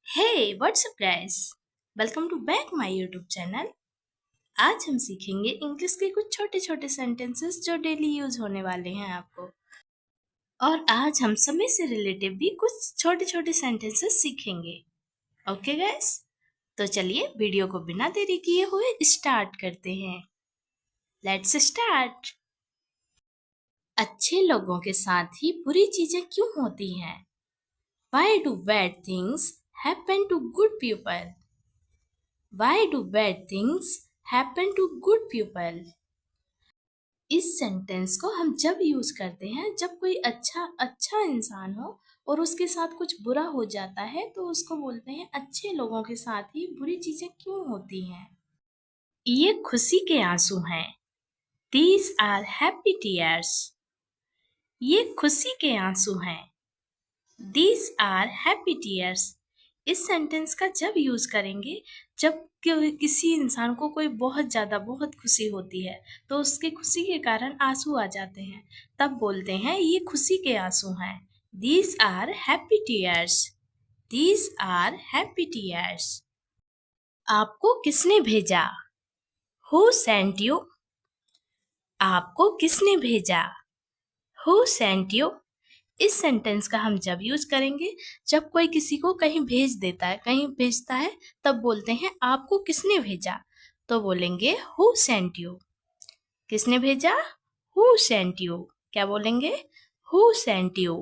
Hey, what's up guys? Welcome to back my YouTube channel. आज हम सीखेंगे English के कुछ छोटे छोटे सेंटेंसेस जो डेली यूज होने वाले हैं आपको। और आज हम समय से रिलेटेड भी कुछ छोटे छोटे सेंटेंसेस सीखेंगे। Okay guys? तो चलिए वीडियो को बिना देरी किए हुए स्टार्ट करते हैं। Let's start. अच्छे लोगों के साथ ही बुरी चीजें क्यों होती हैं? Why do bad things happen to good people? Why do bad things happen to good people? इस सेंटेंस को हम जब यूज करते हैं जब कोई अच्छा इंसान हो और उसके साथ कुछ बुरा हो जाता है तो उसको बोलते हैं अच्छे लोगों के साथ ही बुरी चीजें क्यों होती हैं। ये खुशी के आंसू हैं। These are happy tears. ये खुशी के आंसू हैं। These are happy tears. इस सेंटेंस का जब यूज करेंगे जब किसी इंसान को कोई बहुत खुशी होती है तो उसके खुशी के कारण आंसू आ जाते हैं, तब बोलते हैं ये खुशी के आंसू हैं। These are happy tears. These are happy tears. आपको किसने भेजा? Who sent you? आपको किसने भेजा? Who sent you? इस सेंटेंस का हम जब यूज करेंगे जब कोई किसी को कहीं कहीं भेजता है तब बोलते हैं आपको किसने भेजा, तो बोलेंगे हु सेंट यू। किसने भेजा? Who sent you. क्या बोलेंगे? Who sent you.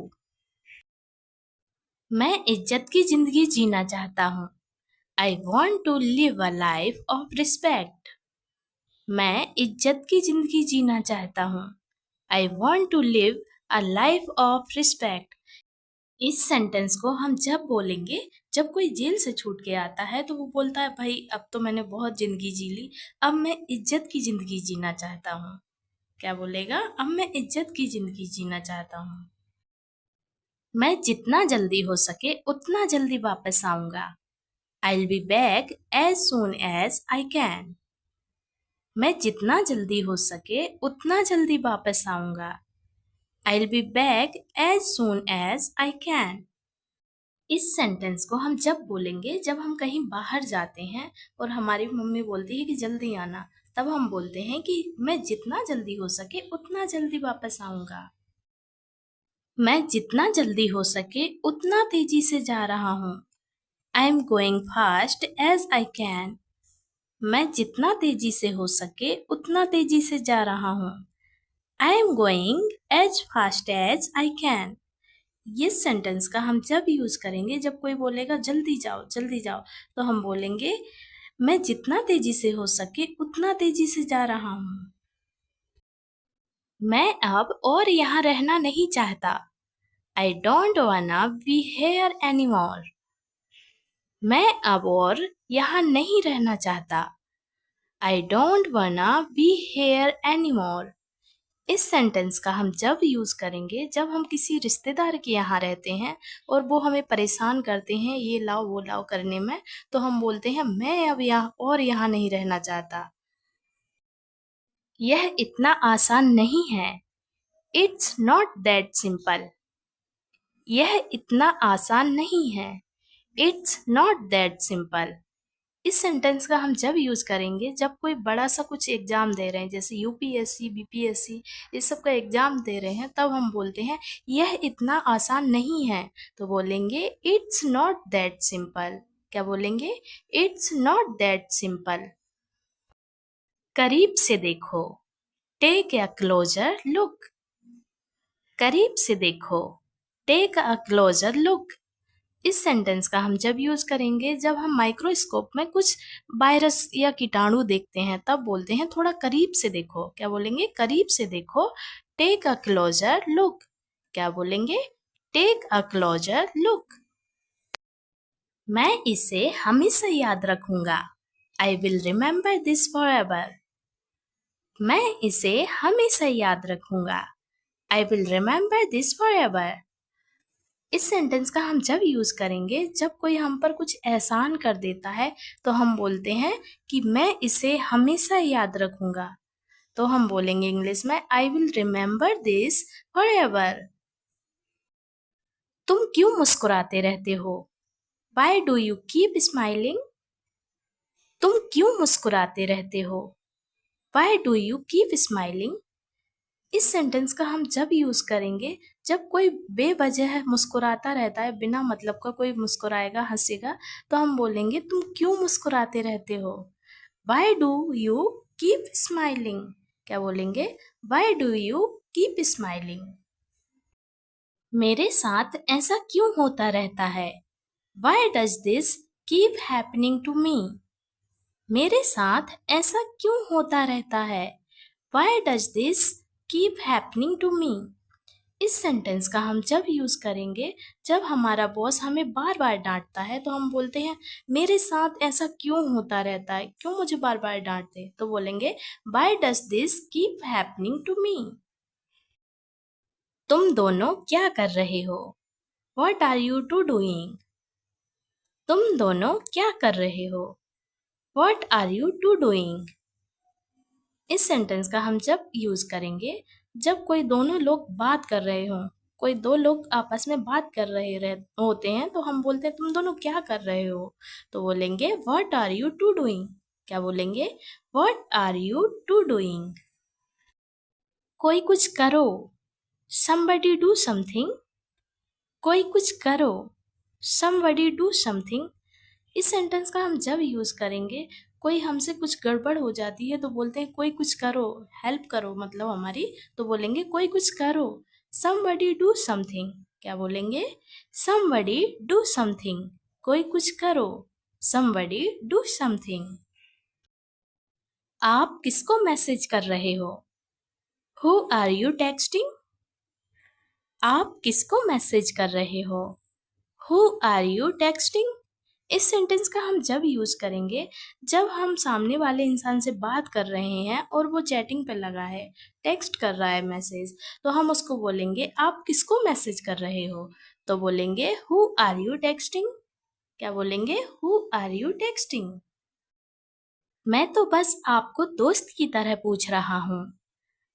मैं इज्जत की जिंदगी जीना चाहता हूँ। I want to live a life of respect. मैं इज्जत की जिंदगी जीना चाहता हूँ। I want to live a life of respect. इस सेंटेंस को हम जब बोलेंगे जब कोई जेल से छूट के आता है तो वो बोलता है भाई अब तो मैंने बहुत जिंदगी जी ली, अब मैं इज्जत की जिंदगी जीना चाहता हूँ। क्या बोलेगा? अब मैं इज्जत की जिंदगी जीना चाहता हूँ। मैं जितना जल्दी हो सके उतना जल्दी वापस आऊंगा। I'll be back as soon as I can. मैं जितना जल्दी हो सके उतना जल्दी वापस आऊंगा। I'll be back as soon as I can. इस सेंटेंस को हम जब बोलेंगे जब हम कहीं बाहर जाते हैं और हमारी मम्मी बोलती है कि जल्दी आना, तब हम बोलते हैं कि मैं जितना जल्दी हो सके उतना जल्दी वापस आऊंगा। मैं जितना जल्दी हो सके उतना तेजी से जा रहा हूँ। I am going fast as I can. मैं जितना तेजी से हो सके उतना तेजी से जा रहा हूँ। I am going as fast as I can. ये सेंटेंस का हम जब यूज करेंगे जब कोई बोलेगा जल्दी जाओ, तो हम बोलेंगे मैं जितना तेजी से हो सके उतना तेजी से जा रहा हूँ। मैं अब और यहाँ रहना नहीं चाहता। I don't wanna be here anymore. मैं अब और यहाँ नहीं रहना चाहता। I don't wanna be here anymore. इस सेंटेंस का हम जब यूज करेंगे जब हम किसी रिश्तेदार के यहाँ रहते हैं और वो हमें परेशान करते हैं ये लाओ वो लाओ करने में, तो हम बोलते हैं मैं अब यहाँ नहीं रहना चाहता। यह इतना आसान नहीं है। It's not that simple. यह इतना आसान नहीं है। It's not that simple. इस सेंटेंस का हम जब यूज करेंगे जब कोई बड़ा सा कुछ एग्जाम दे रहे हैं जैसे यूपीएससी बीपीएससी इस सब का एग्जाम दे रहे हैं, तब हम बोलते हैं यह इतना आसान नहीं है, तो बोलेंगे इट्स नॉट दैट सिंपल। क्या बोलेंगे? It's not that simple. करीब से देखो। Take a closer look. करीब से देखो। Take a closer look. इस सेंटेंस का हम जब यूज करेंगे जब हम माइक्रोस्कोप में कुछ वायरस या कीटाणु देखते हैं, तब बोलते हैं थोड़ा करीब से देखो। क्या बोलेंगे? करीब से देखो। Take a closer look. क्या बोलेंगे? Take a closer look. मैं इसे हमेशा याद रखूंगा। I will remember this forever. मैं इसे हमेशा याद रखूंगा। I will remember this forever. इस सेंटेंस का हम जब यूज करेंगे जब कोई हम पर कुछ एहसान कर देता है तो हम बोलते हैं कि मैं इसे हमेशा याद रखूंगा, तो हम बोलेंगे इंग्लिश में आई will remember this for ever. तुम क्यों मुस्कुराते रहते हो? Why do you keep smiling? तुम क्यों मुस्कुराते रहते हो? Why do you keep smiling? इस सेंटेंस का हम जब यूज करेंगे जब कोई बेवजह मुस्कुराता रहता है, बिना मतलब का कोई मुस्कुराएगा, हंसेगा, तो हम बोलेंगे तुम क्यों मुस्कुराते रहते हो? Why do you keep smiling? क्या बोलेंगे? Why do you keep smiling? मेरे साथ ऐसा क्यों होता रहता है? Why does this keep happening to me? मेरे साथ ऐसा क्यों होता रहता है? Why does this keep happening to me? इस सेंटेंस का हम जब यूज करेंगे जब हमारा बॉस हमें बार बार डांटता है, तो हम बोलते हैं मेरे साथ ऐसा क्यों होता रहता है, क्यों मुझे बार बार डांटते, तो बोलेंगे why does this keep happening to me? तुम दोनों क्या कर रहे हो? What are you two doing? तुम दोनों क्या कर रहे हो? What are you two doing? इस सेंटेंस का हम जब यूज करेंगे जब कोई दोनों लोग बात कर रहे हों, कोई दो लोग आपस में बात कर होते हैं, तो हम बोलते हैं तुम दोनों क्या कर रहे हो, तो बोलेंगे what are you two doing? क्या बोलेंगे? What are you two doing? कोई कुछ करो, somebody do something। कोई कुछ करो, somebody do something। इस सेंटेंस का हम जब यूज करेंगे कोई हमसे कुछ गड़बड़ हो जाती है, तो बोलते हैं कोई कुछ करो, हेल्प करो मतलब हमारी, तो बोलेंगे कोई कुछ करो, somebody do something। क्या बोलेंगे? somebody do something। कोई कुछ करो, somebody do something। आप किसको मैसेज कर रहे हो? Who are you texting? आप किसको मैसेज कर रहे हो? Who are you texting? इस सेंटेंस का हम जब यूज करेंगे जब हम सामने वाले इंसान से बात कर रहे हैं और वो चैटिंग पे लगा है, टेक्स्ट कर रहा है मैसेज, तो हम उसको बोलेंगे आप किसको मैसेज कर रहे हो, तो बोलेंगे हु आर यू टेक्सटिंग? क्या बोलेंगे? Who are you texting? मैं तो बस आपको दोस्त की तरह पूछ रहा हूँ।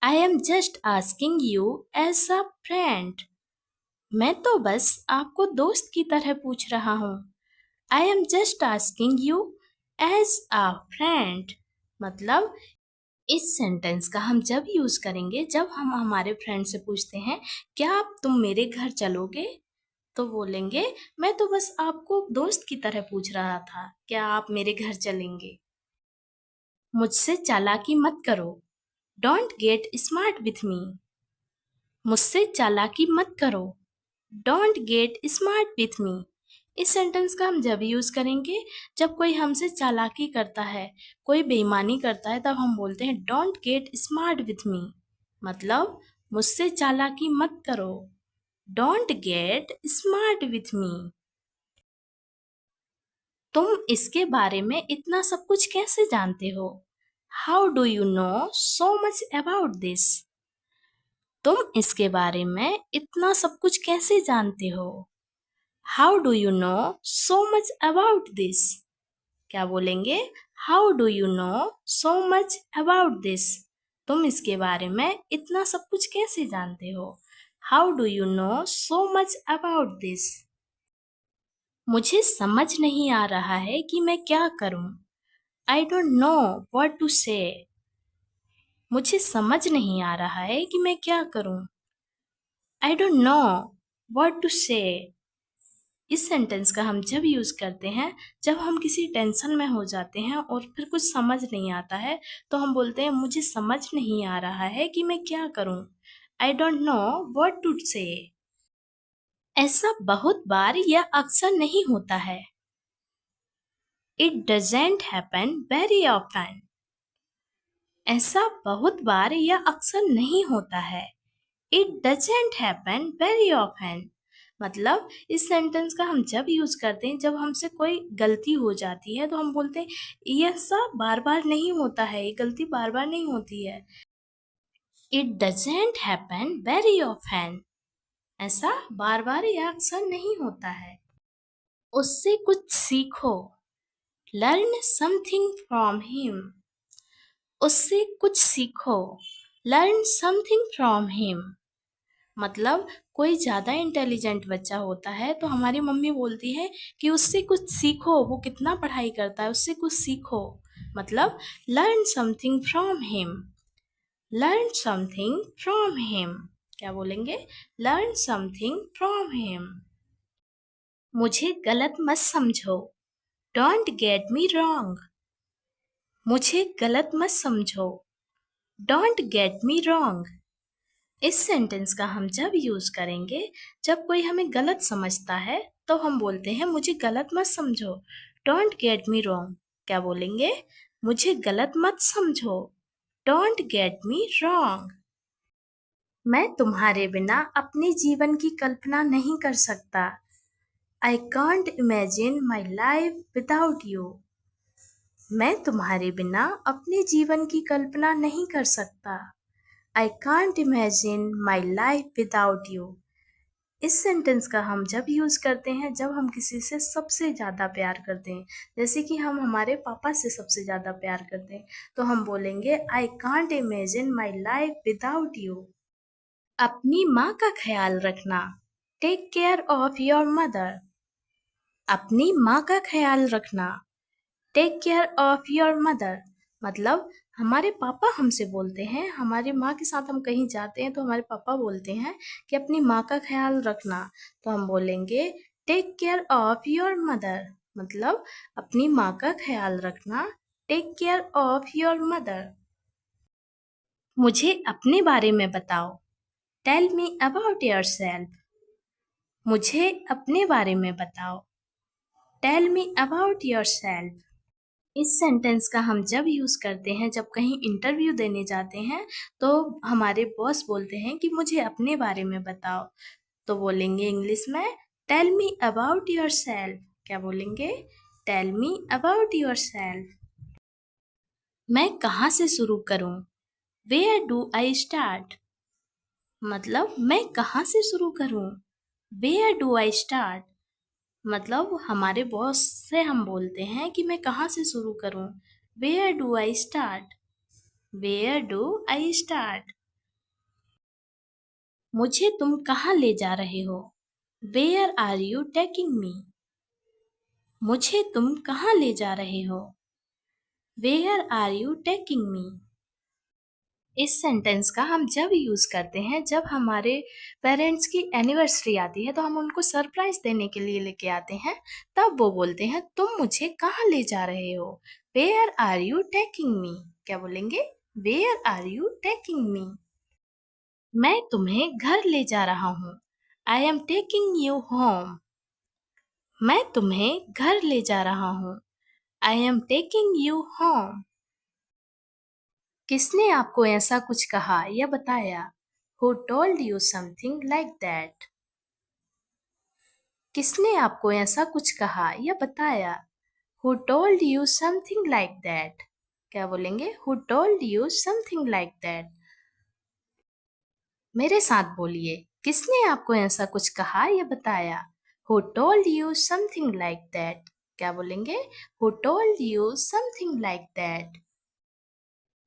I am just asking you as a friend. मैं तो बस आपको दोस्त की तरह पूछ रहा हूँ। I am just asking you as a friend. मतलब इस सेंटेंस का हम जब यूज करेंगे जब हम हमारे फ्रेंड से पूछते हैं क्या आप तुम मेरे घर चलोगे, तो बोलेंगे मैं तो बस आपको दोस्त की तरह पूछ रहा था, क्या आप मेरे घर चलेंगे? मुझसे चालाकी मत करो, don't get smart with me. मुझसे चालाकी मत करो, don't get smart with me. इस सेंटेंस का हम जब यूज करेंगे जब कोई हमसे चालाकी करता है, कोई बेईमानी करता है, तब हम बोलते हैं don't get smart with me. मतलब मुझसे चालाकी मत करो, don't get smart with me. तुम इसके बारे में इतना सब कुछ कैसे जानते हो? How do you know so much about this? तुम इसके बारे में इतना सब कुछ कैसे जानते हो? How do you know so much about this? क्या बोलेंगे? How do you know so much about this? तुम इसके बारे में इतना सब कुछ कैसे जानते हो? How do you know so much about this? मुझे समझ नहीं आ रहा है कि मैं क्या करूं। I don't know what to say. मुझे समझ नहीं आ रहा है कि मैं क्या करूं। I don't know what to say. इस सेंटेंस का हम जब यूज करते हैं जब हम किसी टेंशन में हो जाते हैं और फिर कुछ समझ नहीं आता है, तो हम बोलते हैं मुझे समझ नहीं आ रहा है कि मैं क्या करूं। I don't know what to say. ऐसा बहुत बार या अक्सर नहीं होता है। It doesn't happen very often. ऐसा बहुत बार या अक्सर नहीं होता है। It doesn't happen very often. मतलब इस सेंटेंस का हम जब यूज करते हैं जब हमसे कोई गलती हो जाती है, तो हम बोलते हैं ये ऐसा बार बार नहीं होता है, ये गलती बार बार नहीं होती है। It doesn't happen very often. ऐसा बार बार या अक्सर नहीं होता है। उससे कुछ सीखो, लर्न समथिंग फ्रॉम हिम। उससे कुछ सीखो, लर्न समथिंग फ्रॉम हिम। मतलब कोई ज़्यादा इंटेलिजेंट बच्चा होता है तो हमारी मम्मी बोलती है कि उससे कुछ सीखो, वो कितना पढ़ाई करता है, उससे कुछ सीखो। मतलब learn something from him. Learn something from him. क्या बोलेंगे? Learn something from him. मुझे गलत मत समझो। Don't get me wrong. मुझे गलत मत समझो। Don't get me wrong. इस सेंटेंस का हम जब यूज करेंगे जब कोई हमें गलत समझता है तो हम बोलते हैं मुझे गलत मत समझो। Don't get me wrong. क्या बोलेंगे? मुझे गलत मत समझो। Don't get me wrong. मैं तुम्हारे बिना अपने जीवन की कल्पना नहीं कर सकता। आई can't imagine my life without you. मैं तुम्हारे बिना अपने जीवन की कल्पना नहीं कर सकता। आई can't imagine my life without you. इस सेंटेंस का हम जब यूज करते हैं जब हम किसी से सबसे ज्यादा प्यार करते हैं, जैसे कि हम हमारे पापा से सबसे ज्यादा प्यार करते हैं, तो हम बोलेंगे I can't imagine my life without you. अपनी माँ का ख्याल रखना। Take care of your mother. अपनी माँ का ख्याल रखना। Take care of your mother. मतलब हमारे पापा हमसे बोलते हैं, हमारी माँ के साथ हम कहीं जाते हैं तो हमारे पापा बोलते हैं कि अपनी माँ का ख्याल रखना, तो हम बोलेंगे take care of your mother. मतलब अपनी माँ का ख्याल रखना। Take care of your mother. मुझे अपने बारे में बताओ। Tell me about yourself. मुझे अपने बारे में बताओ। Tell me about yourself. इस सेंटेंस का हम जब यूज करते हैं जब कहीं इंटरव्यू देने जाते हैं तो हमारे बॉस बोलते हैं कि मुझे अपने बारे में बताओ, तो बोलेंगे इंग्लिश में टेल मी अबाउट योरसेल्फ। क्या बोलेंगे? Tell me about yourself. मैं कहाँ से शुरू करूँ? Where do I start. मतलब मैं कहाँ से शुरू करूँ? Where do I start. मतलब हमारे बॉस से हम बोलते हैं कि मैं कहाँ से शुरू करूँ? Where do I start. Where do I start. मुझे तुम कहाँ ले जा रहे हो? Where are you taking me. मुझे तुम कहाँ ले जा रहे हो? Where are you taking me. इस सेंटेंस का हम जब यूज करते हैं जब हमारे पेरेंट्स की एनिवर्सरी आती है तो हम उनको सरप्राइज देने के लिए लेके आते हैं, तब वो बोलते हैं तुम मुझे कहाँ ले जा रहे हो? Where are you taking me. क्या बोलेंगे? Where are you taking me. मैं तुम्हें घर ले जा रहा हूँ। I am taking you home. मैं तुम्हें घर ले जा रहा हूँ। I am taking you home. किसने आपको ऐसा कुछ कहा या बताया? Who told you something like that? किसने आपको ऐसा कुछ कहा या बताया? Who told you something like that? क्या बोलेंगे? Who told you something like that? मेरे साथ बोलिए, किसने आपको ऐसा कुछ कहा या बताया? Who told you something like that? क्या बोलेंगे? Who told you something like that?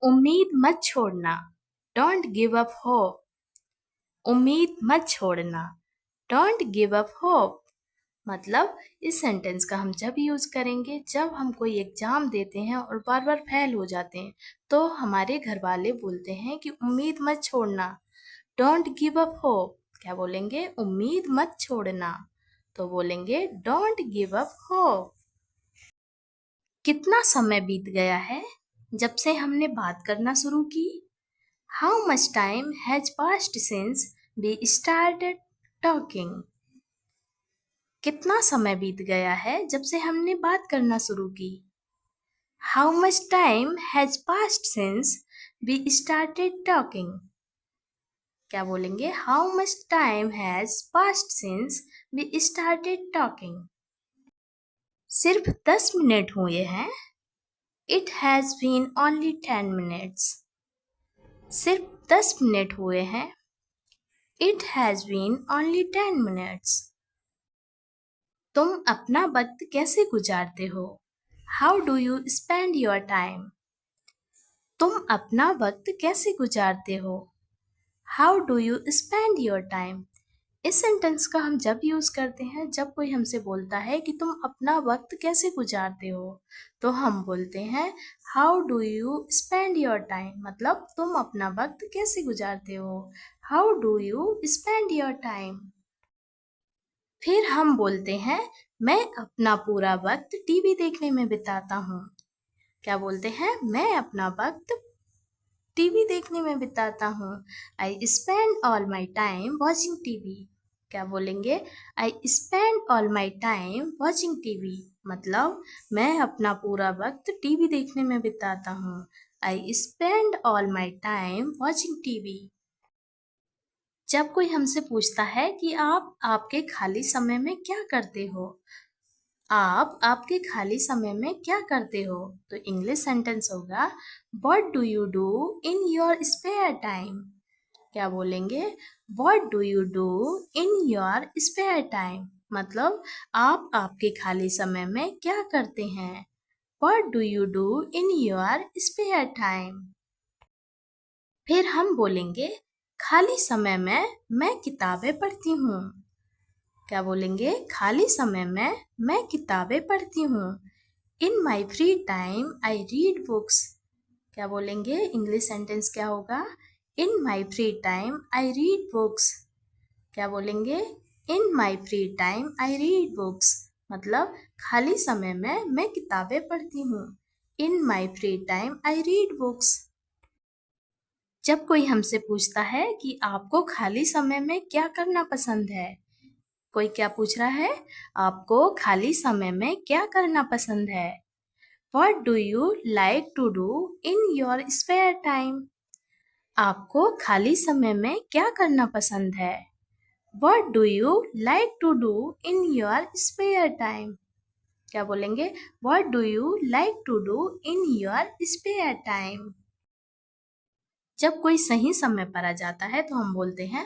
उम्मीद मत छोड़ना। Don't give up hope. उम्मीद मत छोड़ना। Don't give up hope. मतलब इस सेंटेंस का हम जब यूज करेंगे जब हम कोई एग्जाम देते हैं और बार बार फेल हो जाते हैं तो हमारे घर वाले बोलते हैं कि उम्मीद मत छोड़ना। Don't give up hope. क्या बोलेंगे? उम्मीद मत छोड़ना। तो बोलेंगे डोंट गिव अप होप। कितना समय बीत गया है जब से हमने बात करना शुरू की? How much time has passed since we started talking? कितना समय बीत गया है जब से हमने बात करना शुरू की? How much time has passed since we started talking? क्या बोलेंगे? How much time has passed since we started talking? सिर्फ 10 मिनट हुए हैं। It has been only 10 minutes. सिर्फ 10 मिनट हुए हैं। It has been only 10 minutes. तुम अपना वक्त कैसे गुजारते हो? How do you spend your time? तुम अपना वक्त कैसे गुजारते हो? How do you spend your time? इस सेंटेंस का हम जब यूज करते हैं जब कोई हमसे बोलता है कि तुम अपना वक्त कैसे गुजारते हो, तो हम बोलते हैं how do you spend your time, मतलब तुम अपना वक्त कैसे गुजारते हो। How do you spend your time. फिर हम बोलते हैं मैं अपना पूरा वक्त टीवी देखने में बिताता हूँ। क्या बोलते हैं? मैं अपना वक्त टीवी देखने में बिताता हूँ। I spend all my time watching TV. क्या बोलेंगे? I spend all my time watching TV, मतलब मैं अपना पूरा वक्त टीवी देखने में बिताता हूँ। I spend all my time watching TV. जब कोई हमसे पूछता है कि आप आपके खाली समय में क्या करते हो, आप आपके खाली समय में क्या करते हो, तो इंग्लिश सेंटेंस होगा what do you do in your spare time. क्या बोलेंगे? What do you do in your spare time, मतलब आप आपके खाली समय में क्या करते हैं। What do you do in your spare time. फिर हम बोलेंगे खाली समय में मैं किताबें पढ़ती हूँ। क्या बोलेंगे? खाली समय में मैं किताबें पढ़ती हूँ। In my free time I read books. क्या बोलेंगे? इंग्लिश सेंटेंस क्या होगा? In my free time I read books. क्या बोलेंगे? In my free time I read books, मतलब खाली समय में मैं किताबें पढ़ती हूँ। In my free time I read books. जब कोई हमसे पूछता है कि आपको खाली समय में क्या करना पसंद है, कोई क्या पूछ रहा है? आपको खाली समय में क्या करना पसंद है। What do you like to do in your spare time? आपको खाली समय में क्या करना पसंद है। What do you like to do in your spare time? क्या बोलेंगे? What do you like to do in your spare time? जब कोई सही समय पर आ जाता है तो हम बोलते हैं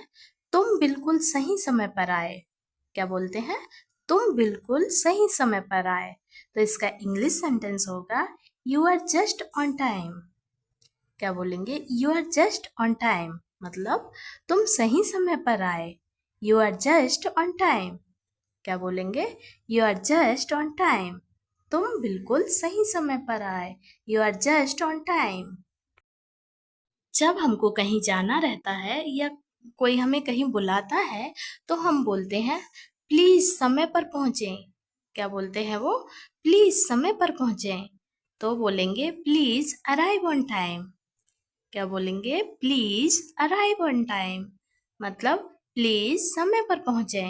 तुम बिल्कुल सही समय पर आए। क्या बोलते हैं? तुम बिल्कुल सही समय पर आए। तो इसका इंग्लिश सेंटेंस होगा you are just on time. क्या बोलेंगे? You are just on time, मतलब तुम सही समय पर आए। You are just on time. क्या बोलेंगे? You are just on time, तुम बिल्कुल सही समय पर आए। You are just on time. जब हमको कहीं जाना रहता है या कोई हमें कहीं बुलाता है तो हम बोलते हैं प्लीज समय पर पहुंचे। क्या बोलते हैं वो? प्लीज समय पर पहुंचे। तो बोलेंगे प्लीज अराइव ऑन टाइम। क्या बोलेंगे? प्लीज अराइव ऑन टाइम, मतलब प्लीज समय पर पहुंचे।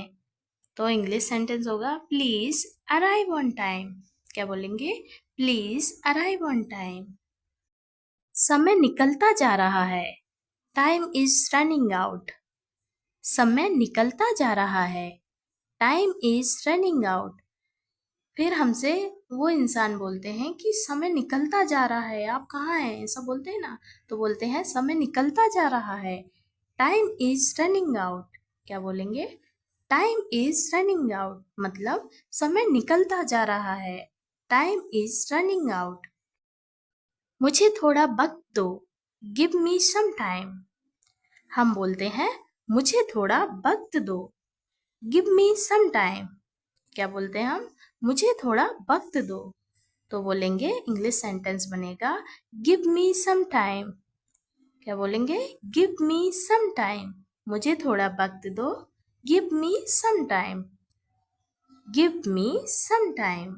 तो इंग्लिश सेंटेंस होगा प्लीज अराइव ऑन टाइम। क्या बोलेंगे? Please arrive on time. समय निकलता जा रहा है। Time is running out. समय निकलता जा रहा है। Time is running out. फिर हमसे वो इंसान बोलते हैं कि समय निकलता जा रहा है, आप कहाँ हैं, ऐसा बोलते हैं ना, तो बोलते हैं समय निकलता जा रहा है। Time is running out. क्या बोलेंगे? टाइम इज रनिंग आउट, मतलब समय निकलता जा रहा है। Time is running out. मुझे थोड़ा वक्त दो। Give me some time. हम बोलते हैं मुझे थोड़ा वक्त दो। Give me some time. क्या बोलते हैं हम? मुझे थोड़ा वक्त दो। तो बोलेंगे इंग्लिश सेंटेंस बनेगा गिव मी सम टाइम। क्या बोलेंगे? गिव मी सम टाइम, मुझे थोड़ा वक्त दो। Give me some time. Give me some time.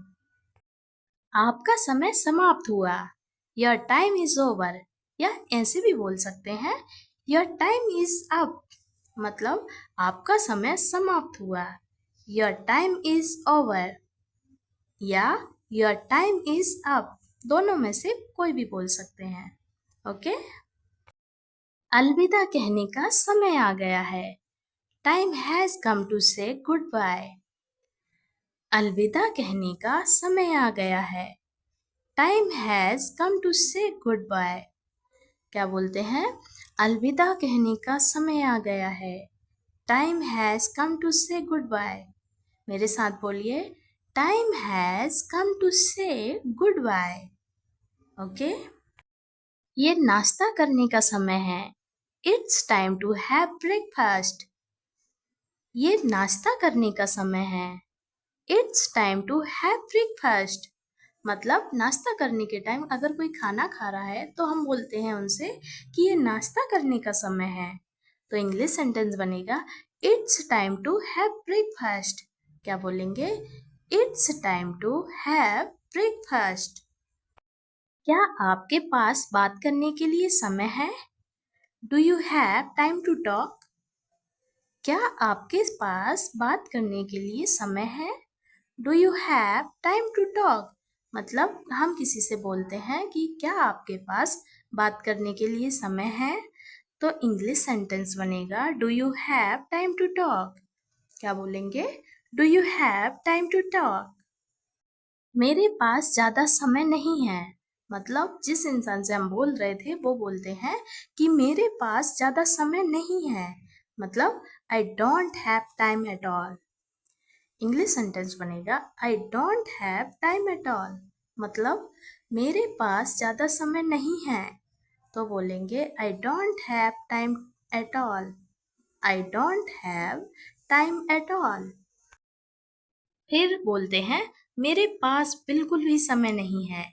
आपका समय समाप्त हुआ। Your time is over. या ऐसे भी बोल सकते हैं योर टाइम इज अप, मतलब आपका समय समाप्त हुआ। योर टाइम इज ओवर या योर टाइम इज अप, दोनों में से कोई भी बोल सकते हैं। ओके। अलविदा कहने का समय आ गया है। Time has come to say good bye. अलविदा कहने का समय आ गया है। Time has come to say good bye. क्या बोलते हैं? अलविदा कहने का समय आ गया है। Time has come to say goodbye. मेरे साथ बोलिए time has come to say goodbye. Okay. ये नाश्ता करने का समय है। It's time to have breakfast. ये नाश्ता करने का समय है। It's time to have breakfast. मतलब नाश्ता करने के टाइम अगर कोई खाना खा रहा है तो हम बोलते हैं उनसे कि ये नाश्ता करने का समय है। तो इंग्लिश सेंटेंस बनेगा it's time to have breakfast. क्या बोलेंगे? It's time to have breakfast. क्या आपके पास बात करने के लिए समय है? Do you have time to talk? क्या आपके पास बात करने के लिए समय है? Do you have time to talk? मतलब हम किसी से बोलते हैं कि क्या आपके पास बात करने के लिए समय है? तो इंग्लिश सेंटेंस बनेगा do you have time to talk? क्या बोलेंगे? Do you have time to talk? मेरे पास ज़्यादा समय नहीं है। मतलब जिस इंसान से हम बोल रहे थे वो बोलते हैं कि मेरे पास ज़्यादा समय नहीं है। मतलब I don't have time at all. English sentence बनेगा I don't have time at all. मतलब मेरे पास ज़्यादा समय नहीं है। तो बोलेंगे I don't have time at all. I don't have time at all. फिर बोलते हैं मेरे पास बिल्कुल भी समय नहीं है।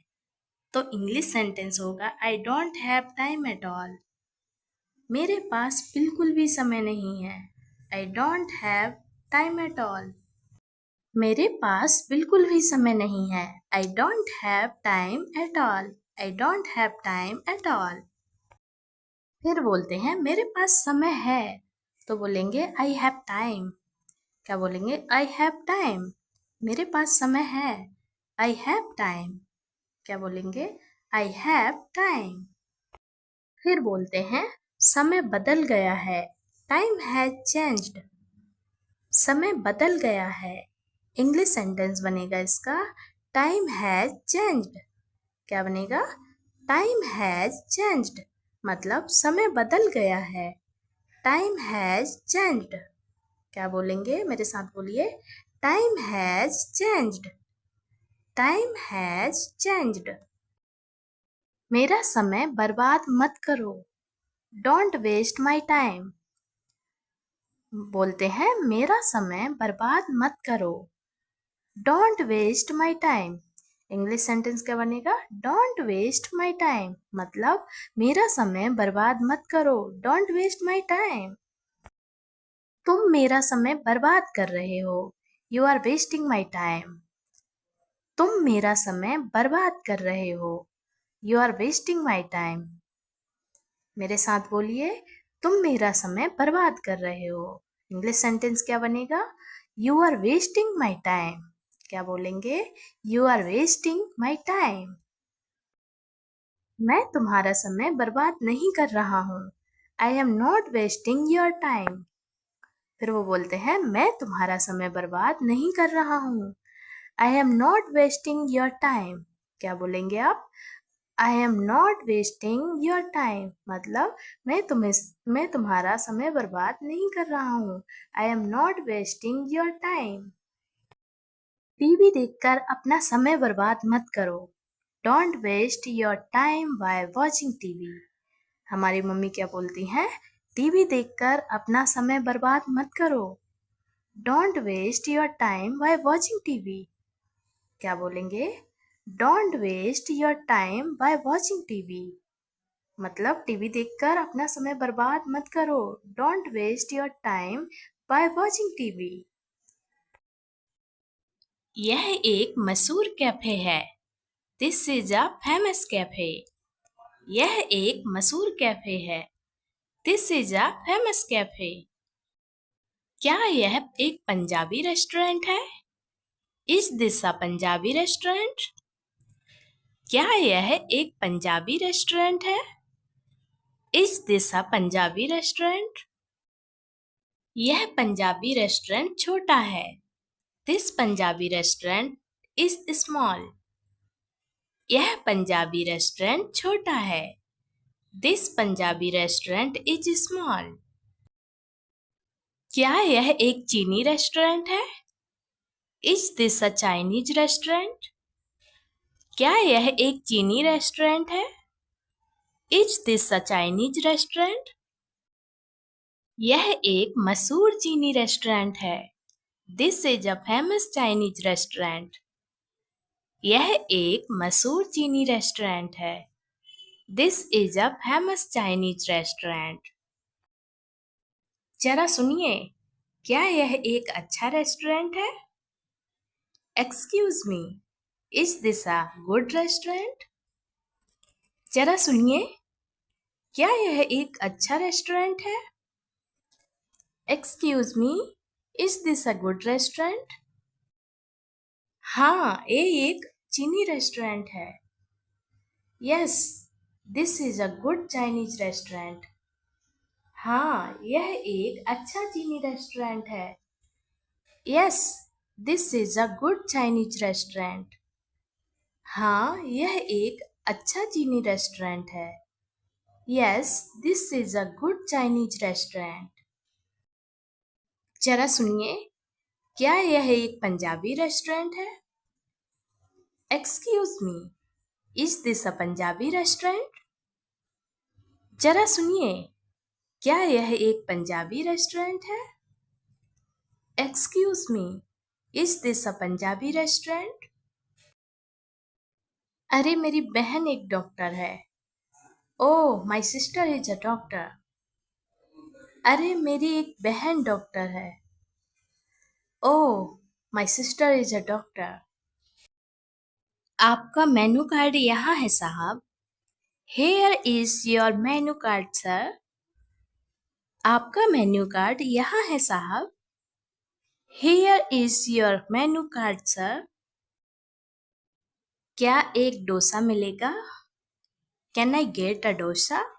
तो इंग्लिश सेंटेंस होगा आई don't have time at all. मेरे पास बिल्कुल भी समय नहीं है। आई don't have time at all. मेरे पास बिल्कुल भी समय नहीं है। आई don't have time at all. I don't have time at all. फिर बोलते हैं मेरे पास समय है। तो बोलेंगे आई हैव टाइम। क्या बोलेंगे? I have time. मेरे पास समय है। I have time. क्या बोलेंगे? I have time. फिर बोलते हैं समय बदल गया है। Time has changed. समय बदल गया है। इंग्लिश सेंटेंस बनेगा इसका टाइम हैज चेंज्ड। क्या बनेगा? Time has changed. मतलब समय बदल गया है। Time has changed. क्या बोलेंगे? मेरे साथ बोलिए time has changed. Time has changed. मेरा समय बर्बाद मत करो। Don't waste my time. बोलते हैं मेरा समय बर्बाद मत करो। Don't waste my time. English sentence क्या बनेगा? Don't waste my time. मतलब मेरा समय बर्बाद मत करो। Don't waste my time. तुम मेरा समय बर्बाद कर रहे हो। You are wasting my time. तुम मेरा समय बर्बाद कर रहे हो। You are wasting my time. मेरे साथ बोलिए तुम मेरा समय बर्बाद कर रहे हो। इंग्लिश सेंटेंस क्या बनेगा? You are wasting my time. क्या बोलेंगे? You are wasting my time. मैं तुम्हारा समय बर्बाद नहीं कर रहा हूँ। I am not wasting your time. फिर वो बोलते हैं मैं तुम्हारा समय बर्बाद नहीं कर रहा हूँ। I am not wasting your time. क्या बोलेंगे आप? I am not wasting your time. मतलब मैं तुम्हारा समय बर्बाद नहीं कर रहा हूँ। I am not wasting your time. TV देखकर अपना समय बर्बाद मत करो। Don't waste your time by watching TV. हमारी मम्मी क्या बोलती हैं? टीवी देखकर अपना समय बर्बाद मत करो। Don't waste your time by watching TV. क्या बोलेंगे? Don't waste your time by watching TV. मतलब टीवी देखकर अपना समय बर्बाद मत करो। Don't waste your time by watching TV. यह एक मशहूर कैफे है। This is a famous cafe. यह एक मशहूर कैफे है। This is a famous cafe. क्या यह एक पंजाबी रेस्टोरेंट है? Is this a Punjabi restaurant? क्या यह एक पंजाबी रेस्टोरेंट है? Is this a Punjabi restaurant? यह पंजाबी रेस्टोरेंट छोटा है। This Punjabi restaurant is small. यह पंजाबी रेस्टोरेंट छोटा है। This Punjabi restaurant is small. क्या यह एक चीनी रेस्टोरेंट है? Is this a Chinese restaurant? क्या यह एक चीनी रेस्टोरेंट है? Is this a Chinese restaurant? यह एक मशहूर चीनी रेस्टोरेंट है। This is a famous Chinese restaurant. यह एक मशहूर चीनी रेस्टोरेंट है। This is a famous Chinese restaurant. जरा सुनिए, क्या यह एक अच्छा रेस्टोरेंट है? Excuse me, is this a good restaurant? जरा सुनिए, क्या यह एक अच्छा रेस्टोरेंट है? Excuse me, is this a good restaurant? हाँ, ये एक चीनी रेस्टोरेंट है। Yes, this is a good Chinese restaurant. हाँ, यह एक अच्छा चीनी रेस्टोरेंट है। Yes, this is a good Chinese restaurant. हाँ, यह एक अच्छा चीनी रेस्टोरेंट है। Yes, this is a good Chinese restaurant. जरा सुनिए, क्या यह एक पंजाबी रेस्टोरेंट है? Excuse me, is this a Punjabi restaurant? जरा सुनिए, क्या यह एक पंजाबी रेस्टोरेंट है? Excuse me, is this a Punjabi restaurant? अरे मेरी बहन एक डॉक्टर है। Oh my sister is a doctor. अरे मेरी एक बहन डॉक्टर है। Oh my sister is a doctor. आपका मेनू कार्ड यहाँ है साहब। Hair is your menu card sir. आपका मेन्यू कार्ड यहाँ है साहब। Hair is your menu card sir. क्या एक डोसा मिलेगा? Can I get a dosa?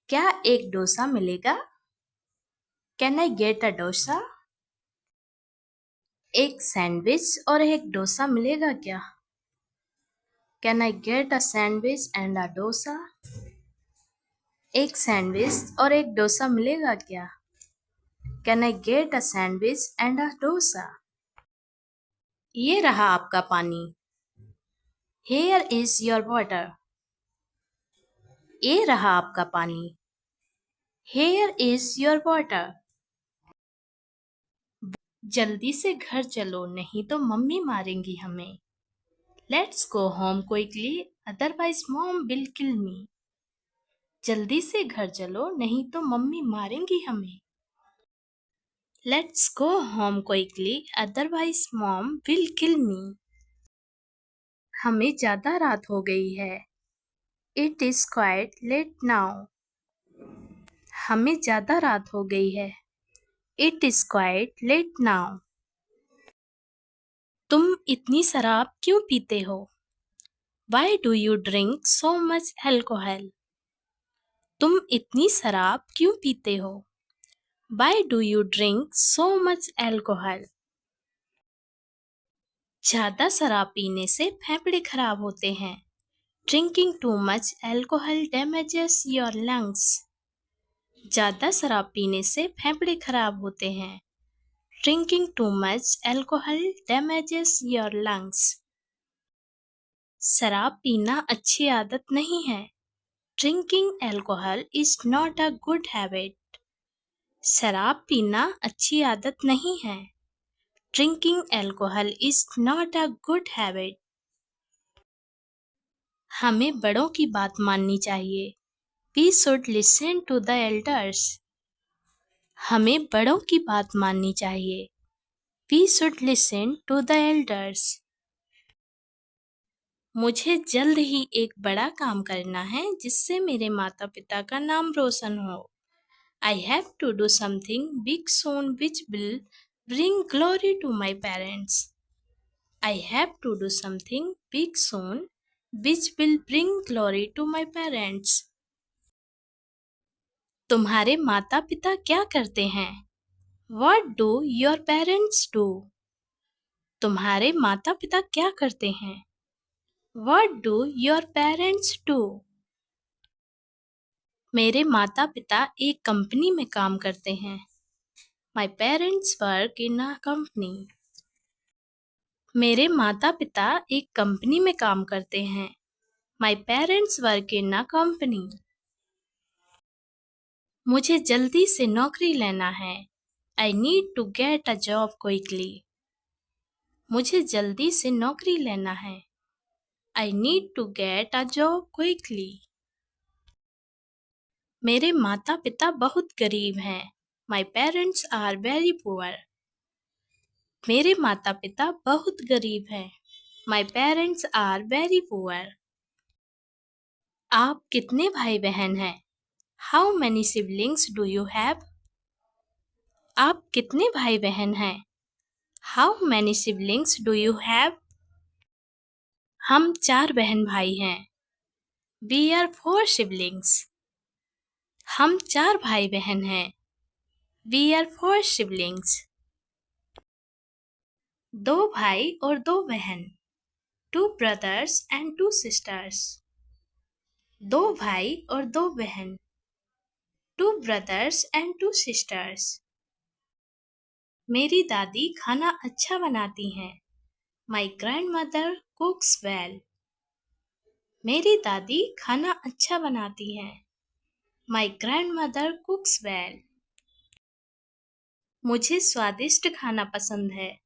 क्या एक डोसा मिलेगा? Can I get a dosa? एक सैंडविच और एक डोसा मिलेगा क्या? Can I get a sandwich and अ डोसा? एक सैंडविच और एक डोसा मिलेगा क्या? Can I get a sandwich and अ डोसा? ये रहा आपका पानी। Here is your water. ये रहा आपका पानी। Here is your water. जल्दी से घर चलो, नहीं तो मम्मी मारेंगी हमें। Let's go home quickly, otherwise mom will kill me. जल्दी से घर चलो, नहीं तो मम्मी मारेंगी हमें। Let's go home quickly, otherwise mom will kill me. हमें ज्यादा रात हो गई है। It is quite late now. हमें ज्यादा रात हो गई है। It is quite late now. तुम इतनी शराब क्यों पीते हो? Why do you drink so much alcohol? तुम इतनी शराब क्यों पीते हो? Why do you drink so much alcohol? ज्यादा शराब पीने से फेफड़े खराब होते हैं। Drinking too much alcohol damages your lungs. ज्यादा शराब पीने से फेफड़े खराब होते हैं। Drinking too much alcohol damages your lungs. शराब पीना अच्छी आदत नहीं है। Drinking alcohol is not a good habit. शराब पीना अच्छी आदत नहीं है। Drinking alcohol is not a good habit. हमें बड़ों की बात माननी चाहिए। We should listen to the elders. हमें बड़ों की बात माननी चाहिए। We should listen to the elders. मुझे जल्द ही एक बड़ा काम करना है जिससे मेरे माता पिता का नाम रोशन हो। I have to do something big soon which will bring glory to my parents. I have to do something big soon which will bring glory to my parents. तुम्हारे माता पिता क्या करते हैं? What do your parents do? तुम्हारे माता पिता क्या करते हैं? What do your parents do? मेरे माता पिता एक कंपनी में काम करते हैं। My parents work in a company. मेरे माता पिता एक कंपनी में काम करते हैं। My parents work in a company. मुझे जल्दी से नौकरी लेना है। I need to get a job quickly. मुझे जल्दी से नौकरी लेना है। I need to get a job quickly. मेरे माता पिता बहुत गरीब हैं। My parents are very poor. मेरे माता पिता बहुत गरीब हैं। My parents are very poor. आप कितने भाई बहन हैं? How many siblings do you have? आप कितने भाई बहन हैं? How many siblings do you have? हम 4 बहन भाई हैं। We are 4 siblings. हम 4 भाई बहन हैं। We are 4 siblings. 2 भाई और 2 बहन। 2 brothers and 2 sisters. 2 भाई और 2 बहन। 2 brothers and 2 sisters. मेरी दादी खाना अच्छा बनाती हैं। My grandmother cooks well. मेरी दादी खाना अच्छा बनाती हैं। My grandmother cooks well. मुझे स्वादिष्ट खाना पसंद है।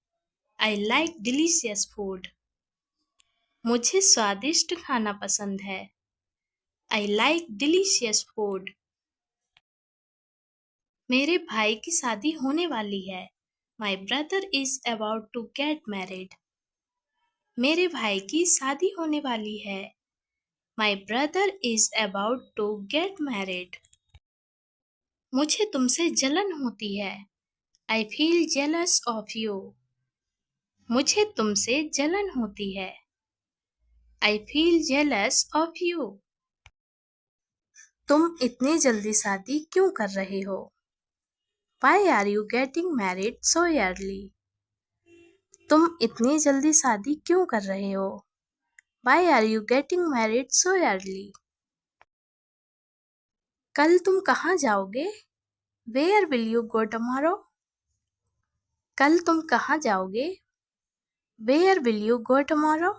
I like delicious food. मुझे स्वादिष्ट खाना पसंद है। I like delicious food. मेरे भाई की शादी होने वाली है। My brother is about to get married. मेरे भाई की शादी होने वाली है। My brother is about to get married. मुझे तुमसे जलन होती है। I feel jealous of you. मुझे तुमसे जलन होती है। I feel jealous of you. तुम इतनी जल्दी शादी क्यों कर रहे हो? Why are you getting married so early? तुम इतनी जल्दी शादी क्यों कर रहे हो? Why are you getting married so early? कल तुम कहाँ जाओगे? Where will you go tomorrow? कल तुम कहाँ जाओगे? Where will you go tomorrow?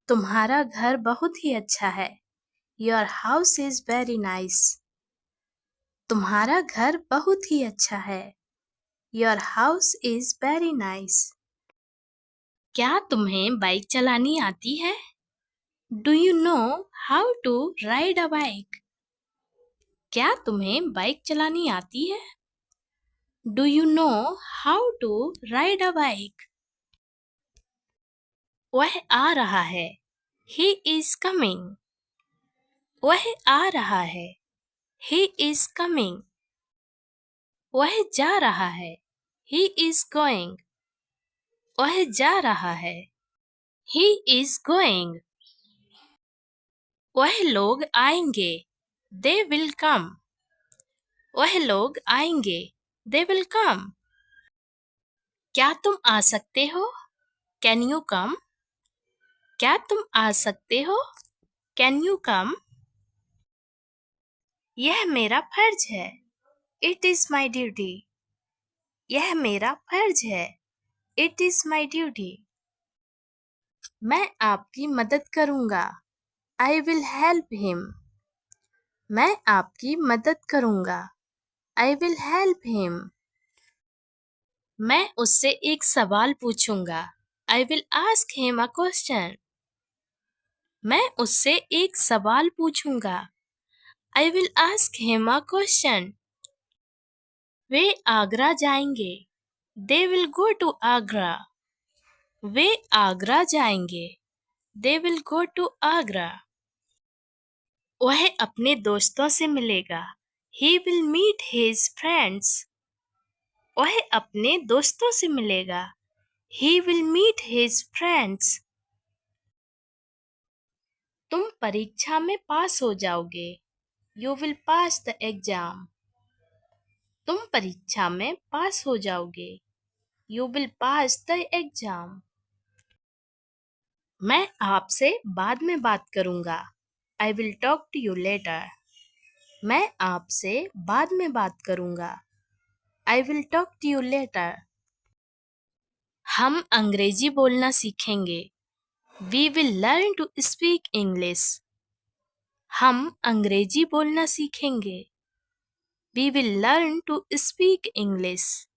तुम्हारा घर बहुत ही अच्छा है। Your house is very nice. तुम्हारा घर बहुत ही अच्छा है। Your house is very nice. क्या तुम्हें बाइक चलानी आती है? Do you know how to ride a bike? क्या तुम्हें बाइक चलानी आती है? Do you know how to ride a bike? वह आ रहा है। He is coming. वह आ रहा है। He is coming. वह जा रहा है। He is going. वह जा रहा है। He is going. वह लोग आएंगे। They will come. वह लोग आएंगे। They will come. क्या तुम आ सकते हो? Can you come? क्या तुम आ सकते हो? Can you come? यह मेरा फर्ज है। It is my duty. यह मेरा फर्ज है। It is my duty. मैं आपकी मदद करूंगा। I will help him. मैं आपकी मदद करूंगा। I will help him. मैं उससे एक सवाल पूछूंगा। I will ask him a question. मैं उससे एक सवाल पूछूंगा। I will ask him a question. वे आगरा जाएंगे। They will go to Agra. वे आगरा जाएंगे। They will go to Agra. वह अपने दोस्तों से मिलेगा। He will meet his friends. वह अपने दोस्तों से मिलेगा। He will meet his friends. तुम परीक्षा में पास हो जाओगे। You will pass the exam. तुम परीक्षा में पास हो जाओगे। You will pass the exam. मैं आपसे बाद में बात करूंगा। I will talk to you later. मैं आपसे बाद में बात करूंगा। I will talk to you later. हम अंग्रेजी बोलना सीखेंगे। We will learn to speak English. हम अंग्रेजी बोलना सीखेंगे। We will learn to speak English.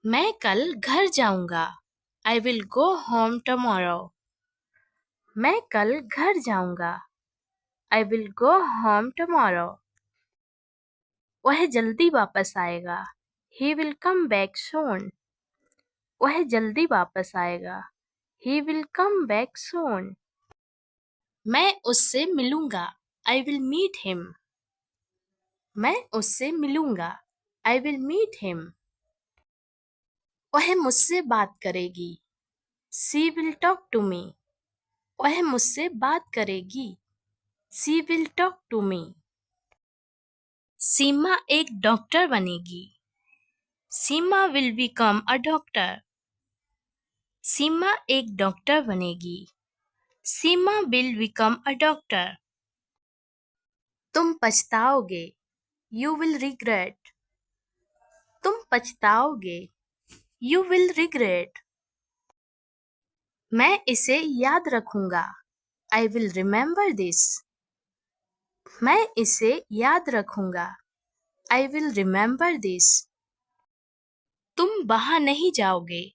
मैं कल घर जाऊंगा। I will go home tomorrow. मैं कल घर जाऊंगा। I will go home tomorrow. वह जल्दी वापस आएगा। He will come back soon. वह जल्दी वापस आएगा। He will come back soon. मैं उससे मिलूंगा। I will meet him. मैं उससे मिलूंगा। I will meet him. वह मुझसे बात करेगी। She will talk to me. वह मुझसे बात करेगी। She will talk to me. सीमा एक डॉक्टर बनेगी। सीमा will become a doctor. सीमा एक डॉक्टर बनेगी। सीमा will become a doctor. तुम पछताओगे। You will regret. तुम पछताओगे। You will regret. मैं इसे याद रखूंगा। I will remember this. मैं इसे याद रखूंगा। I will remember this. तुम वहां नहीं जाओगे।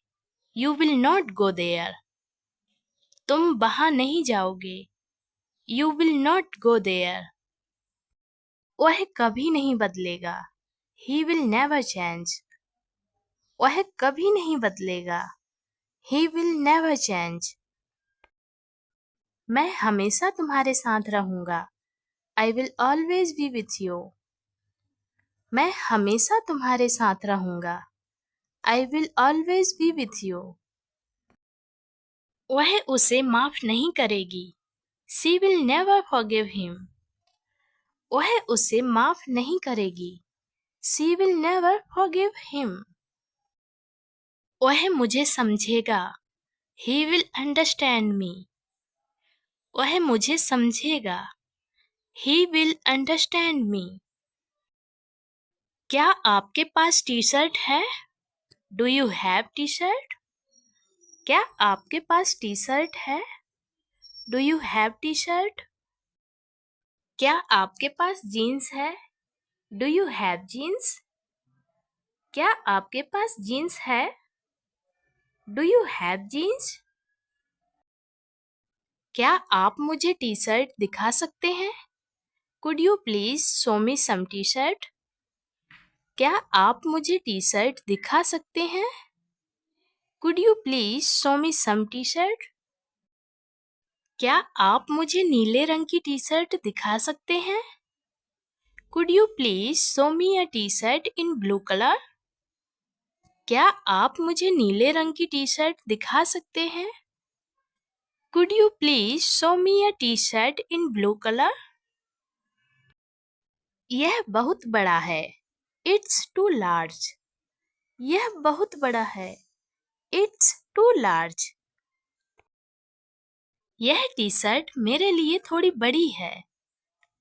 You will not go there. तुम वहां नहीं जाओगे। You will not go there. वह कभी नहीं बदलेगा। He will never change. वह कभी नहीं बदलेगा। He will never change. मैं हमेशा तुम्हारे साथ रहूंगा। I will always be with you. मैं हमेशा तुम्हारे साथ रहूंगा। I will always be with you. वह उसे माफ नहीं करेगी। She will never forgive him. वह उसे माफ नहीं करेगी। She will never forgive him. वह मुझे समझेगा। He will understand me. वह मुझे समझेगा। He will understand me. क्या आपके पास टी शर्ट है? Do you have T shirt? क्या आपके पास टी शर्ट है? Do you have T shirt? क्या आपके पास जीन्स है? Do you have jeans? क्या आपके पास जीन्स है? Do you have jeans? क्या आप मुझे टी शर्ट दिखा सकते हैं? Could you please show me some T shirt? क्या आप मुझे टी शर्ट दिखा सकते हैं? Could you please show me some T shirt? क्या आप मुझे नीले रंग की टी शर्ट दिखा सकते हैं? Could you please show me a T shirt in blue color? क्या आप मुझे नीले रंग की टी शर्ट दिखा सकते हैं? Could you please show me a T shirt in blue color? यह बहुत बड़ा है। It's too large. यह बहुत बड़ा है। It's too large. यह टी शर्ट मेरे लिए थोड़ी बड़ी है।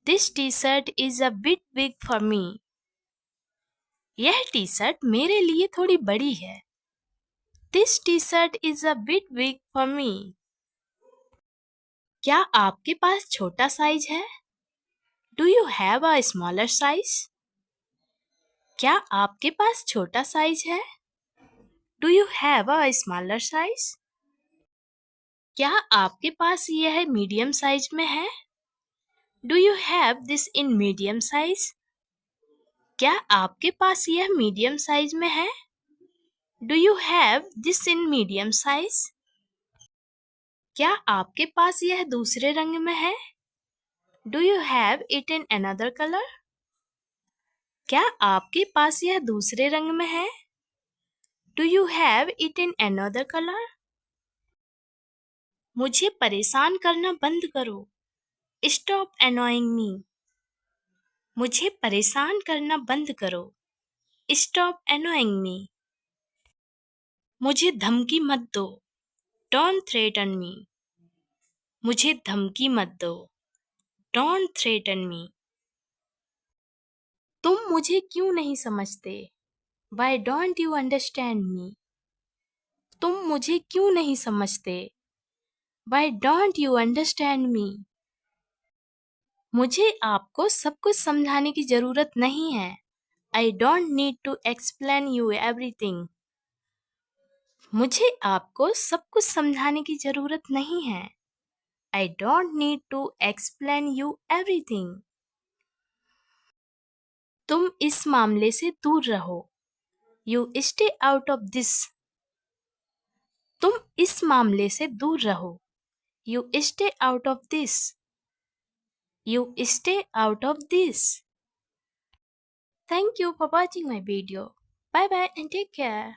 This T shirt is a bit big for me. यह टी शर्ट मेरे लिए थोड़ी बड़ी है। This T shirt is a bit big for me. क्या आपके पास छोटा साइज है? Do you have a smaller size? क्या आपके पास छोटा साइज है? Do you have a smaller size? क्या आपके पास यह मीडियम साइज में है? Do you have this in medium size? क्या आपके पास यह मीडियम साइज में है? Do you have this in medium size? क्या आपके पास यह दूसरे रंग में है? Do you have it in another color? क्या आपके पास यह दूसरे रंग में है? Do you have it in another color? मुझे परेशान करना बंद करो। Stop annoying me. मुझे परेशान करना बंद करो। Stop annoying me. मुझे धमकी मत दो। Don't threaten me. मुझे धमकी मत दो। Don't threaten me. तुम मुझे क्यों नहीं समझते? Why don't you understand me? तुम मुझे क्यों नहीं समझते? Why don't you understand me? मुझे आपको सब कुछ समझाने की जरूरत नहीं है। I don't need to explain you everything. मुझे आपको सब कुछ समझाने की जरूरत नहीं है। I don't need to explain you everything. तुम इस मामले से दूर रहो। You stay out of this. तुम इस मामले से दूर रहो। You stay out of this. You stay out of this. Thank you for watching my video. Bye bye and take care.